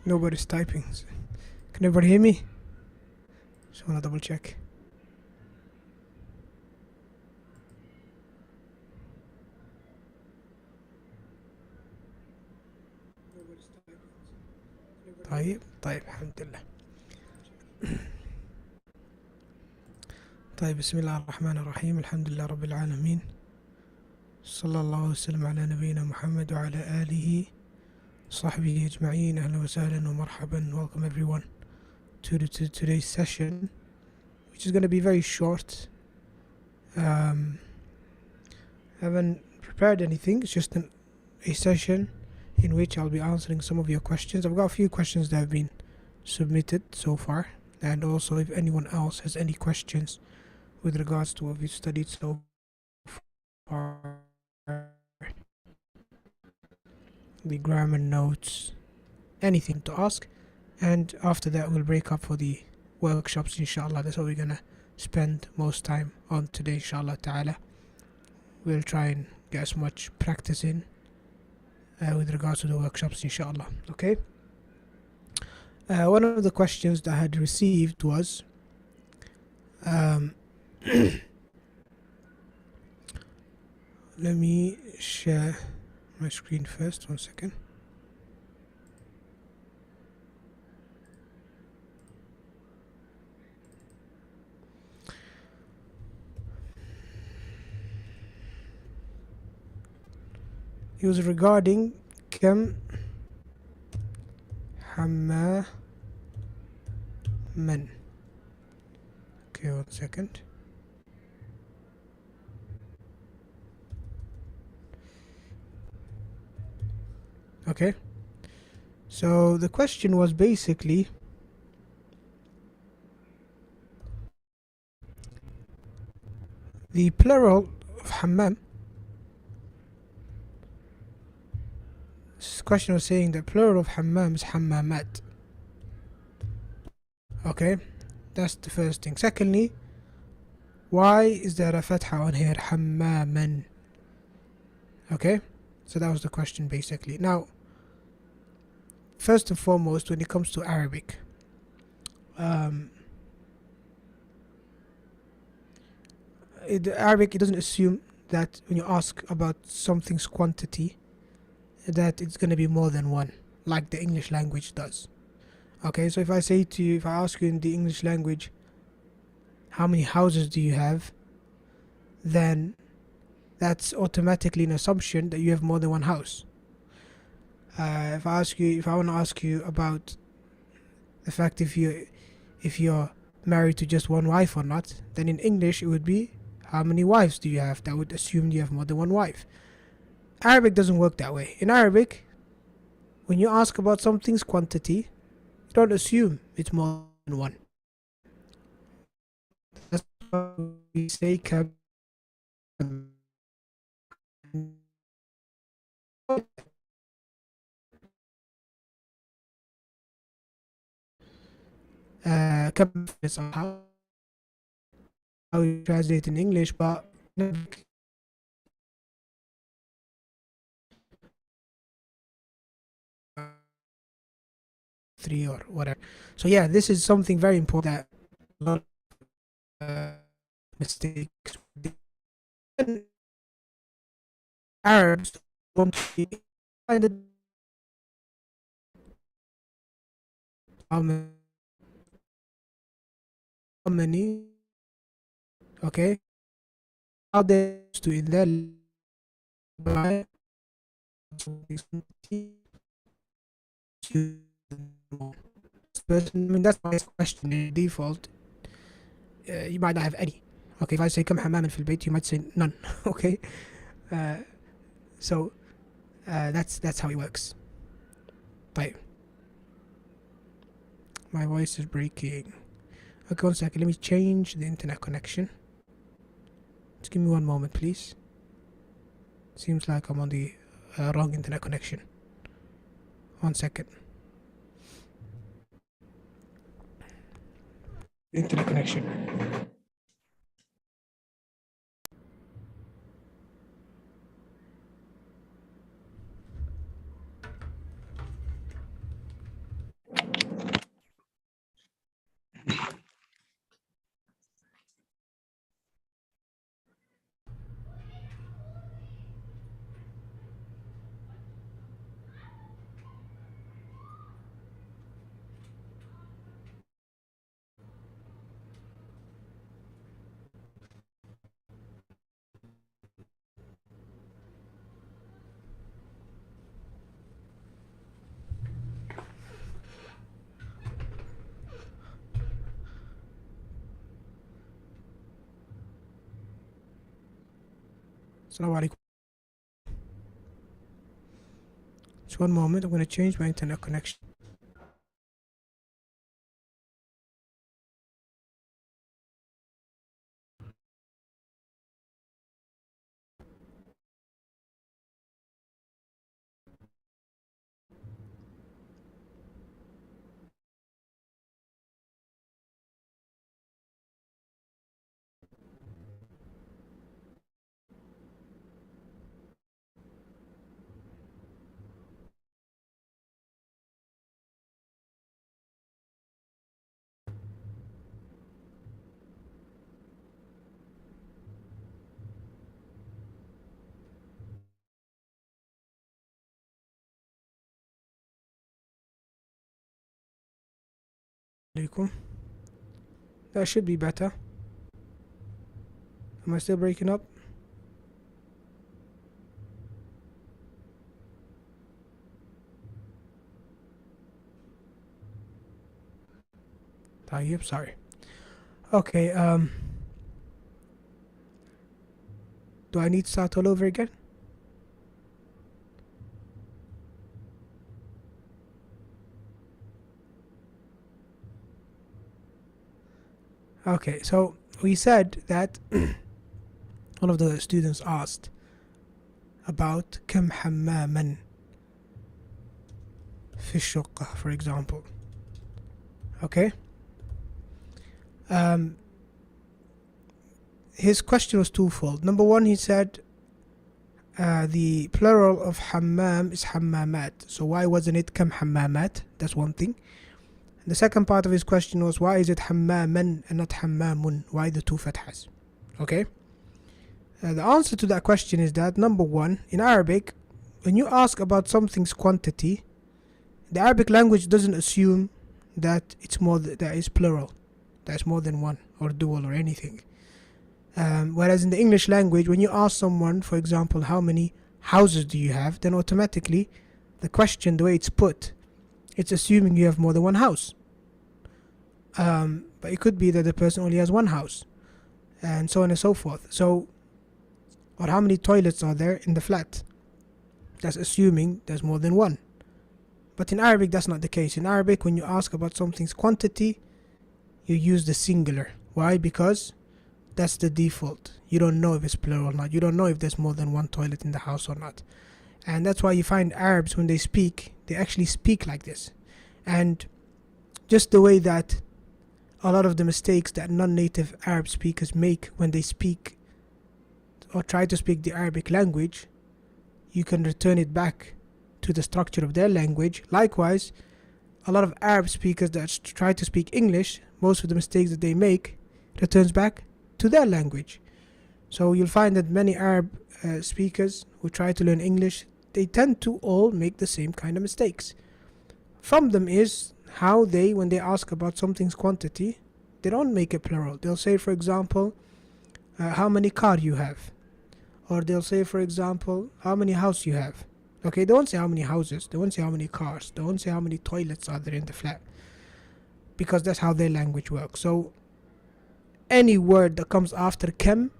Nobody's typing. Can everybody hear me? Just wanna double check. طيب الحمد لله. طيب بسم الله الرحمن الرحيم. الحمد لله رب العالمين، صلى الله وسلم على نبينا محمد وعلى آله وصحبه أجمعين. أهلا وسهلا ومرحبا. Welcome everyone to today's session, which is going to be very short. Haven't prepared anything. It's just a session in which I'll be answering some of your questions. I've got a few questions that have been submitted so far, and also if anyone else has any questions with regards to what we've studied so far, the grammar notes, anything to ask. And after that we'll break up for the workshops, inshallah. That's what we're gonna spend most time on today, inshallah ta'ala. We'll try and get as much practice in with regards to the workshops, inshallah. Okay. One of the questions that I had received was let me share my screen first, 1 second. It was regarding كم حماما. Okay, 1 second. Okay, so the question was basically the plural of hammam. This question was saying the plural of hammam is hammamat. Okay, that's the first thing. Secondly, why is there a fatha on here, hammaman? Okay, so that was the question basically. Now, first and foremost, when it comes to Arabic, Arabic, it doesn't assume that when you ask about something's quantity, that it's going to be more than one, like the English language does. Okay, so if I say to you, if I ask you in the English language, how many houses do you have, then that's automatically an assumption that you have more than one house. If I want to ask you about the fact if you're married to just one wife or not, then in English it would be, how many wives do you have? That would assume you have more than one wife. Arabic doesn't work that way. In Arabic, when you ask about something's quantity, you don't assume it's more than one. That's why we say كم is how you translate in English, but three or whatever. So yeah, this is something very important that a lot of mistakes. Arabs want to find it how many, okay, how they to in their life. I mean, that's my question in default. You might not have any. Okay, if I say كم حماما في البيت, you might say none. Okay, so that's how it works. طيب. My voice is breaking. Okay, 1 second. Let me change the internet connection. Just give me 1 moment, please. Seems like I'm on the wrong internet connection. 1 second. Internet connection. Assalamu alaikum. Just one moment, I'm going to change my internet connection. Alaikum. That should be better. Am I still breaking up? Tayyib, sorry. Okay, do I need to start all over again? Okay, so we said that one of the students asked about كم حماما في الشقة, for example. Okay? His question was twofold. Number one, he said the plural of hammam is hammamat. So why wasn't it kam hammamat? That's one thing. And the second part of his question was, why is it hammaman and not hammamun? Why the two fathas? Okay? The answer to that question is that, number one, in Arabic, when you ask about something's quantity, the Arabic language doesn't assume that it's more that is plural, that's more than one or dual or anything. Whereas in the English language, when you ask someone, for example, how many houses do you have, then automatically the question, the way it's put, it's assuming you have more than one house. But it could be that the person only has one house, and so on and so forth. So, or how many toilets are there in the flat? That's assuming there's more than one. But in Arabic, that's not the case. In Arabic, when you ask about something's quantity, you use the singular. Why? Because that's the default. You don't know if it's plural or not. You don't know if there's more than one toilet in the house or not. And that's why you find Arabs, when they speak, they actually speak like this. And just the way that a lot of the mistakes that non-native Arab speakers make when they speak or try to speak the Arabic language, you can return it back to the structure of their language. Likewise, a lot of Arab speakers that try to speak English, most of the mistakes that they make returns back to their language. So you'll find that many Arab speakers who try to learn English, they tend to all make the same kind of mistakes. From them is how they, when they ask about something's quantity, they don't make it plural. They'll say, for example, how many cars you have. Or they'll say, for example, how many houses you have. Okay, they won't say how many houses, they won't say how many cars, they won't say how many toilets are there in the flat. Because that's how their language works. So any word that comes after kem,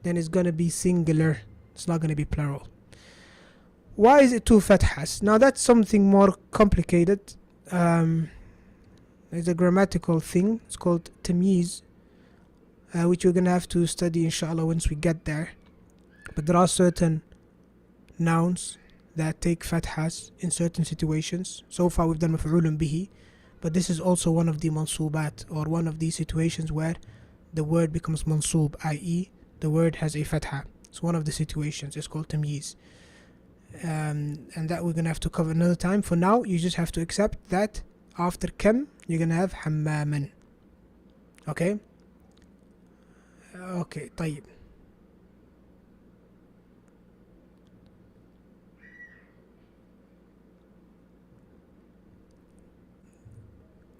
then it's going to be singular. It's not going to be plural. Why is it two fathas? Now that's something more complicated. It's a grammatical thing. It's called tamyiz, which we're going to have to study inshallah once we get there. But there are certain nouns that take fathas in certain situations. So far we've done maf'ulun bihi, but this is also one of the mansubat, or one of these situations where the word becomes mansub, i.e. the word has a fatha. It's one of the situations. It's called tamyiz. And that we're going to have to cover another time. For now, you just have to accept that after kam, you're going to have hammaman. Okay? Okay, طيب.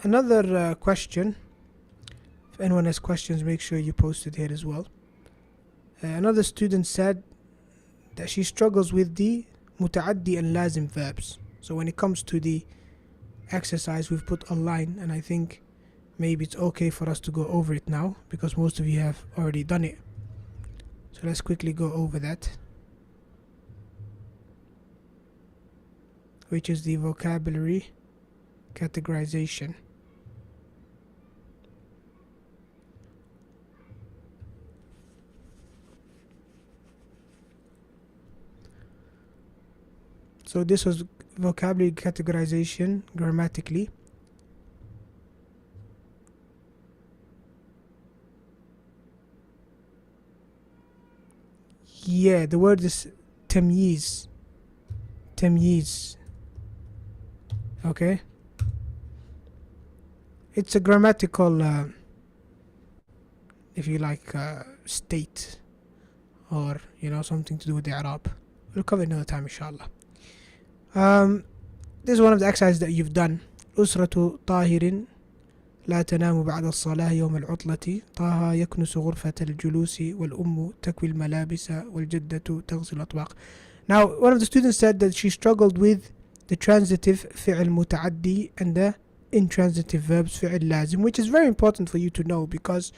Another question. If anyone has questions, make sure you post it here as well. Another student said that she struggles with the muta'addi and lazim verbs. So when it comes to the exercise, we've put a line, and I think maybe it's okay for us to go over it now because most of you have already done it. So let's quickly go over that. which is the vocabulary categorization. So this was vocabulary categorization grammatically. Yeah, the word is tamyiz. Tamyiz. Okay. It's a grammatical, if you like, state, or something to do with the Arab. We'll cover it another time, inshallah. This is one of the exercises that you've done. أسرة طاهر لا تنام بعد الصلاة يوم العطلة طه يكنس غرفة الجلوس والأم تكوي الملابس والجدة تغسل الأطباق. Now, one of the students said that she struggled with the transitive فعل متعدي and the intransitive verbs فعل لازم, which is very important for you to know, because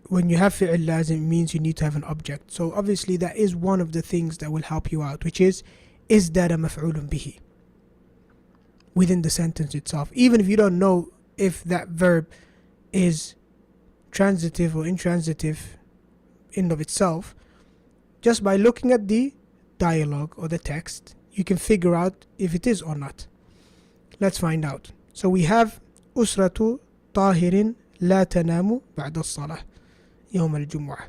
when you have فعل لازم, it means you need to have an object. So obviously that is one of the things that will help you out, which is that a مفعول به within the sentence itself. Even if you don't know if that verb is transitive or intransitive in of itself, just by looking at the dialogue or the text, you can figure out if it is or not. Let's find out. So we have أسرة طاهر لا تنام بعد الصلاة يوم الجمعة.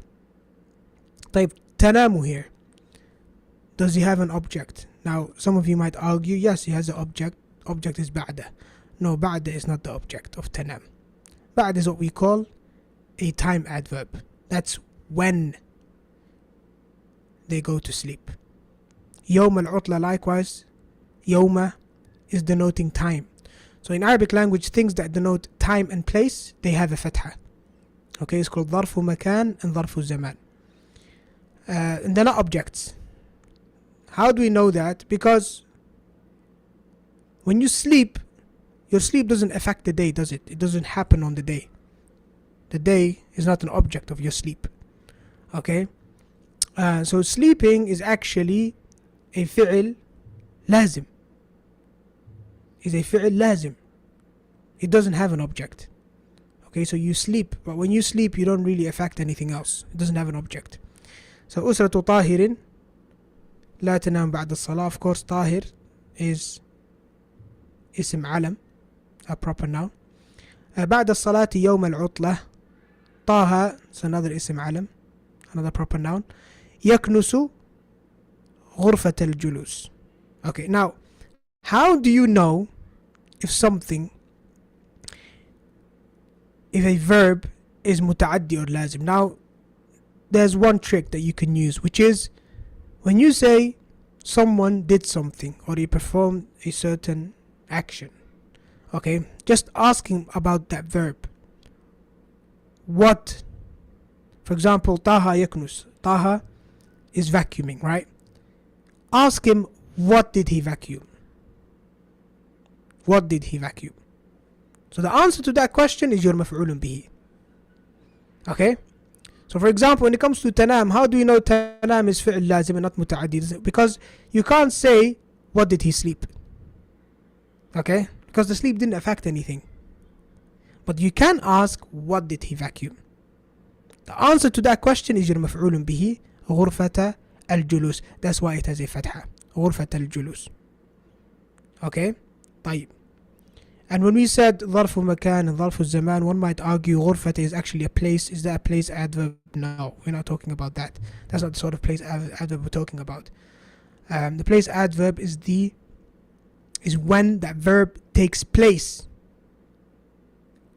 طيب, تنام here, does he have an object? Now some of you might argue, yes, he has an object. Object is بعد. No, بعد is not the object of تنام. بعد is what we call a time adverb. That's when they go to sleep. يوم العطلة, likewise, يوم is denoting time. So in Arabic language, things that denote time and place, they have a fatha. Okay, it's called ظرف مكان and ظرف زمان. And they're not objects. How do we know that? Because when you sleep, your sleep doesn't affect the day, does it? It doesn't happen on the day. The day is not an object of your sleep. Okay? So sleeping is actually a fi'l lazim. Is a fi'l lazim. It doesn't have an object. Okay, so you sleep, but when you sleep, you don't really affect anything else. It doesn't have an object. So أسرة طاهر لا تنام بعد الصلاة. Of course, طاهر is اسم علم, a proper noun. بعد الصلاة يوم العطلة. طه is another اسم علم, another proper noun. يكنس غرفة الجلوس. Okay, now, how do you know if a verb is متعدي or لازم? Now, there's one trick that you can use, which is when you say someone did something or he performed a certain action, okay, just ask him about that verb. What, for example, طه يكنس. طه is vacuuming, right? Ask him, what did he vacuum? What did he vacuum? So the answer to that question is your مفعول به. Okay? So for example, when it comes to تنام, how do we know تنام is فعل لازم and not متعدي? Because you can't say, what did he sleep? Okay? Because the sleep didn't affect anything. But you can ask, what did he vacuum? The answer to that question is your مفعول به غرفة الجلوس. That's why it has a فتحة. غرفة الجلوس. Okay? طيب. And when we said ظرف مكان and ظرف الزمان, one might argue غرفة is actually a place. Is that a place adverb? No, we're not talking about that. That's not the sort of place adverb we're talking about. The place adverb is when that verb takes place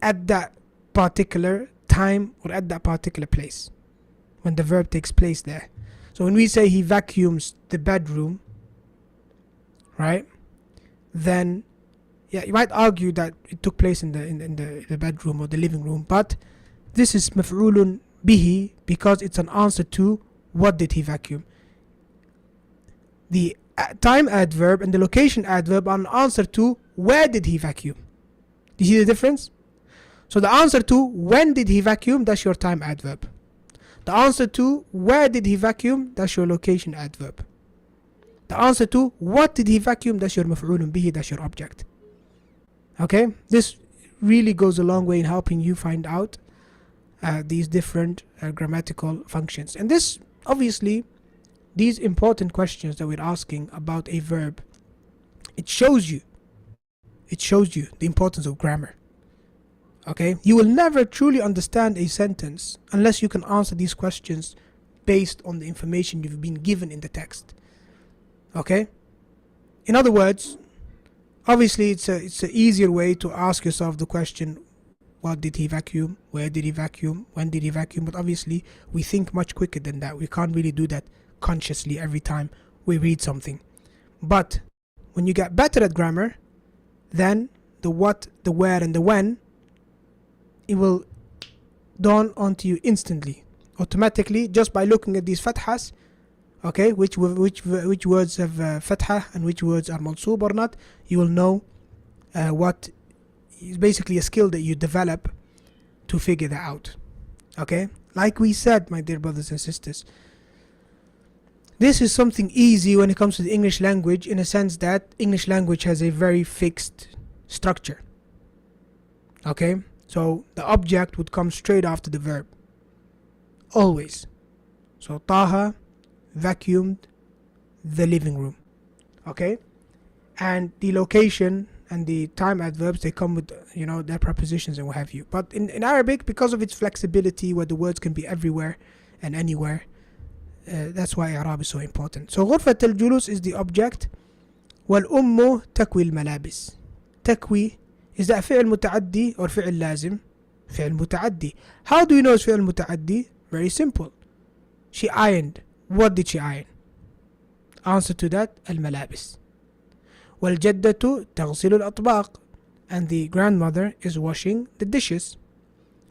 at that particular time or at that particular place. When the verb takes place there. So when we say he vacuums the bedroom, right? Then, yeah, you might argue that it took place in the bedroom or the living room, but this is مفعول به because it's an answer to what did he vacuum. The time adverb and the location adverb are an answer to where did he vacuum. Do you see the difference? So the answer to when did he vacuum, that's your time adverb. The answer to where did he vacuum, that's your location adverb. The answer to what did he vacuum, that's your مفعول به, that's your object. Okay, this really goes a long way in helping you find out these different grammatical functions. And this, obviously, these important questions that we're asking about a verb, it shows you the importance of grammar. Okay, you will never truly understand a sentence unless you can answer these questions based on the information you've been given in the text. Okay, in other words, obviously it's an easier way to ask yourself the question, what did he vacuum, where did he vacuum, when did he vacuum? But obviously we think much quicker than that. We can't really do that consciously every time we read something. But when you get better at grammar, then the what, the where, and the when, it will dawn onto you instantly, automatically, just by looking at these fathas. Okay, which words have fatha and which words are mansoob or not. You will know what is basically a skill that you develop to figure that out. Okay, like we said, my dear brothers and sisters, this is something easy when it comes to the English language, in a sense that English language has a very fixed structure. Okay, so the object would come straight after the verb, always. So Taha vacuumed the living room. Okay, and the location and the time adverbs, they come with, their prepositions and what have you. But in Arabic, because of its flexibility, where the words can be everywhere and anywhere, that's why Arab is so important. So غرفة الجلوس is the object. والأم تكوي الملابس. تكوي, is that فعل متعدي or فعل لازم? فعل متعدي. How do you know it's فعل متعدي? Very simple. She ironed. What did she iron? Answer to that, الملابس. والجدة تغسل الأطباق, and the grandmother is washing the dishes.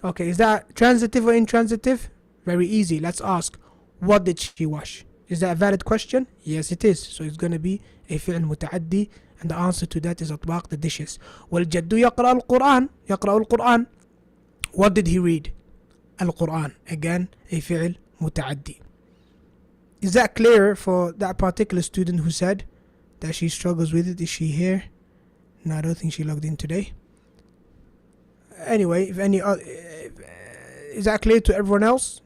Okay, is that transitive or intransitive? Very easy. Let's ask, what did she wash? Is that a valid question? Yes, it is. So it's going to be a فعل متعدي, and the answer to that is أطباق, the dishes. والجد يقرأ القرآن. يقرأ القرآن. What did he read? القرآن. Again, a فعل متعدي. Is that clear for that particular student who said that she struggles with it? Is she here? No, I don't think she logged in today. Anyway, if any is that clear to everyone else?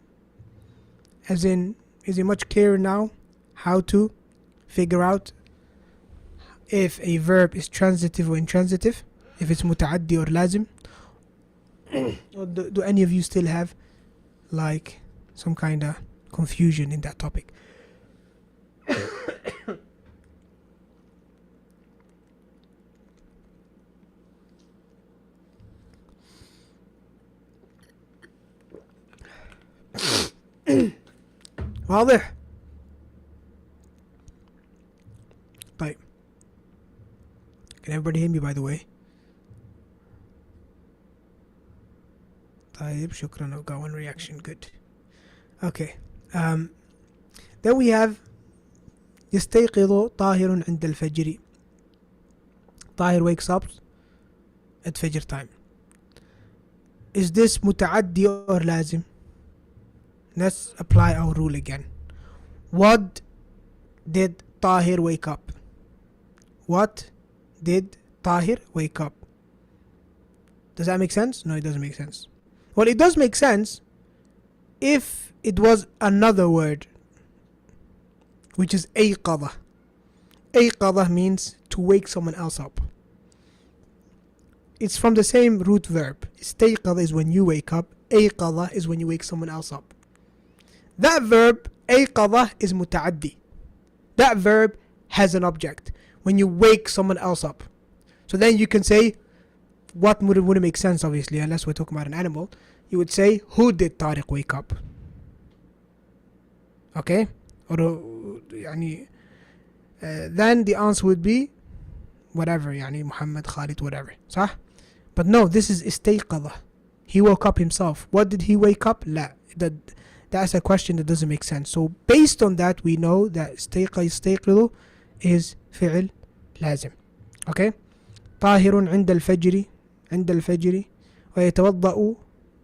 As in, is it much clearer now how to figure out if a verb is transitive or intransitive, if it's muta'addi or lazim? Or do any of you still have like some kind of confusion in that topic? واضح؟ طيب. Can everybody hear me, by the way? طيب, شكرا. I've got one reaction. Good. Okay. Then we have يستيقظ طاهر عند الفجر. طاهر wakes up at Fajr time. Is this متعدي or لازم? Let's apply our rule again. What did Tahir wake up? What did Tahir wake up? Does that make sense? No, it doesn't make sense. Well, it does make sense if it was another word, which is أيقظة. أيقظة means to wake someone else up. It's from the same root verb. استيقظ is when you wake up. أيقظة is when you wake someone else up. That verb, أيقظة, is متعدي. That verb has an object when you wake someone else up. So then you can say, what wouldn't make sense, obviously, unless we're talking about an animal. You would say, who did Tariq wake up? Okay? Or then the answer would be whatever, Muhammad, Khalid, whatever. صح? But no, this is استيقظة. He woke up himself. What did he wake up? لا. That's a question that doesn't make sense. So based on that, we know that يستيقظ is فعل لازم. Okay? طاهر عند الفجر. عند الفجر. ويتوضأ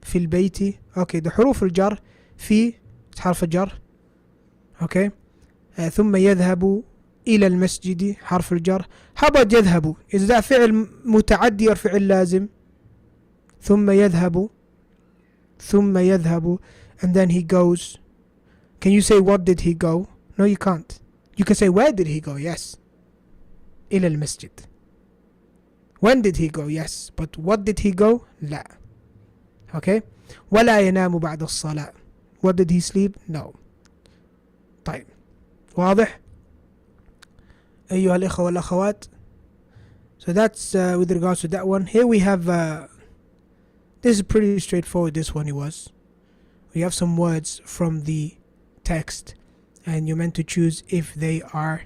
في البيت. Okay, the حروف الجر في حرف الجر. Okay? ثم يذهب إلى المسجد حرف الجر. How about يذهب? Is that فعل متعدي or فعل لازم؟ ثم يذهب. ثم يذهب. And then he goes. Can you say what did he go? No, you can't. You can say where did he go? Yes. إلى المسجد. When did he go? Yes. But what did he go? لا. Okay. ولا ينام بعد الصلاة. What did he sleep? No. طيب. واضح؟ أيها الإخوة والأخوات. So that's with regards to that one. Here we have this is pretty straightforward. This one it was. We have some words from the text and you're meant to choose if they are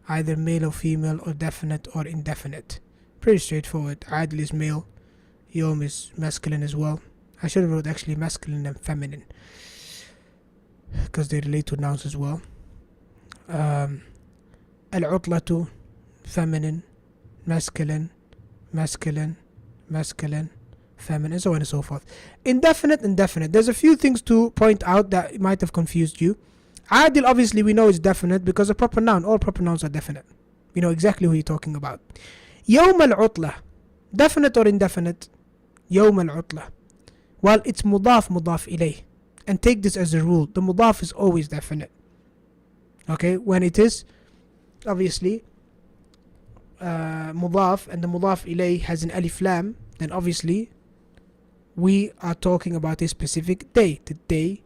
either male or female or definite or indefinite. Pretty straightforward. Adil is male. Yom is masculine as well. I should have wrote actually masculine and feminine because they relate to nouns as well. Al-utlatu, feminine, masculine, masculine, masculine, feminine, so on and so forth. Indefinite, indefinite. There's a few things to point out that might have confused you. Adil, obviously, we know is definite because a proper noun, all proper nouns are definite. We know exactly who you're talking about. Yawm al-utla, definite or indefinite? Yawm al-utla. Well, it's mudaf ilayh. And take this as a rule. The mudaf is always definite. Okay, when it is obviously mudaf and the mudaf ilayh has an alif lam, then obviously we are talking about a specific day, the day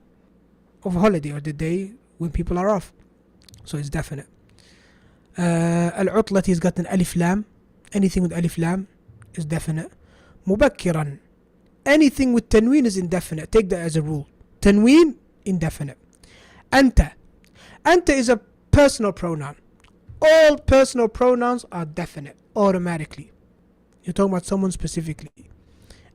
of holiday or the day when people are off. So it's definite. Al-utlati has got an alif lam. Anything with alif lam is definite. Mubakkiran. Anything with tanween is indefinite. Take that as a rule. Tanween, indefinite. Anta. Anta is a personal pronoun. All personal pronouns are definite automatically. You're talking about someone specifically.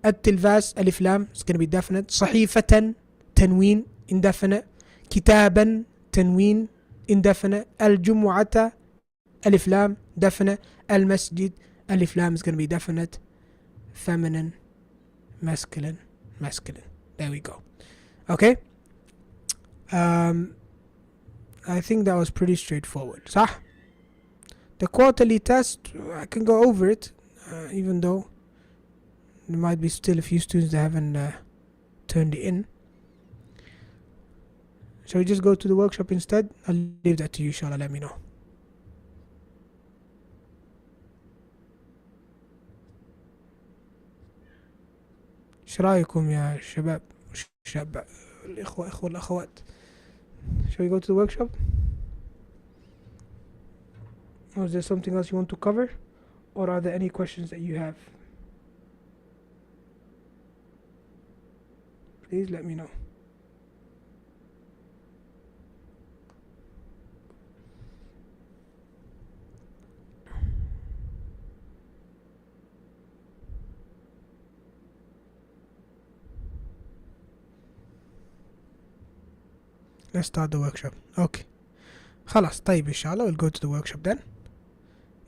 At-tilvas, alif lam, is going to be definite. Sahifatan, tanween, indefinite. Kitaban, tanween, indefinite. Al-jumu'ata, alif lam, definite. Al-masjid, alif lam is going to be definite. Feminine, masculine, masculine. There we go. Okay. I think that was pretty straightforward. صح? The quarterly test, I can go over it, even though there might be still a few students that haven't turned it in. Shall we just go to the workshop instead? I'll leave that to you, inshallah. Let me know. ايش رايكم يا شباب الإخوة والأخوات? Shall we go to the workshop? Or is there something else you want to cover? Or are there any questions that you have? Please let me know. Let's start the workshop. Okay. خلاص طيب inshallah we'll go to the workshop then.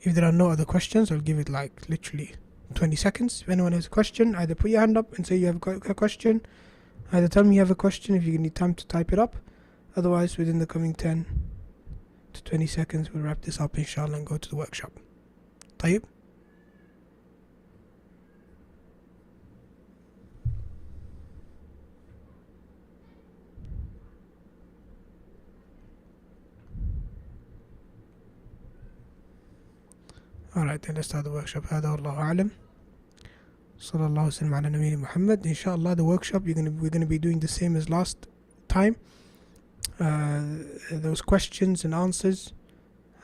If there are no other questions, I'll give it like literally 20 seconds. If anyone has a question, either put your hand up and say you have a question, either tell me you have a question if you need time to type it up. Otherwise, within the coming 10 to 20 seconds, we'll wrap this up inshallah and go to the workshop. طيب. Alright, then let's start the workshop. هذا والله أعلم. صلى الله وسلم على نبينا محمد. Inshallah, the workshop we're gonna be doing the same as last time. Those questions and answers,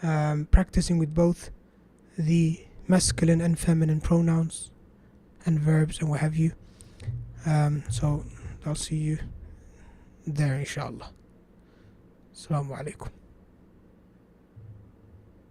practicing with both the masculine and feminine pronouns and verbs and what have you. So I'll see you there inshallah. Assalamu alaikum.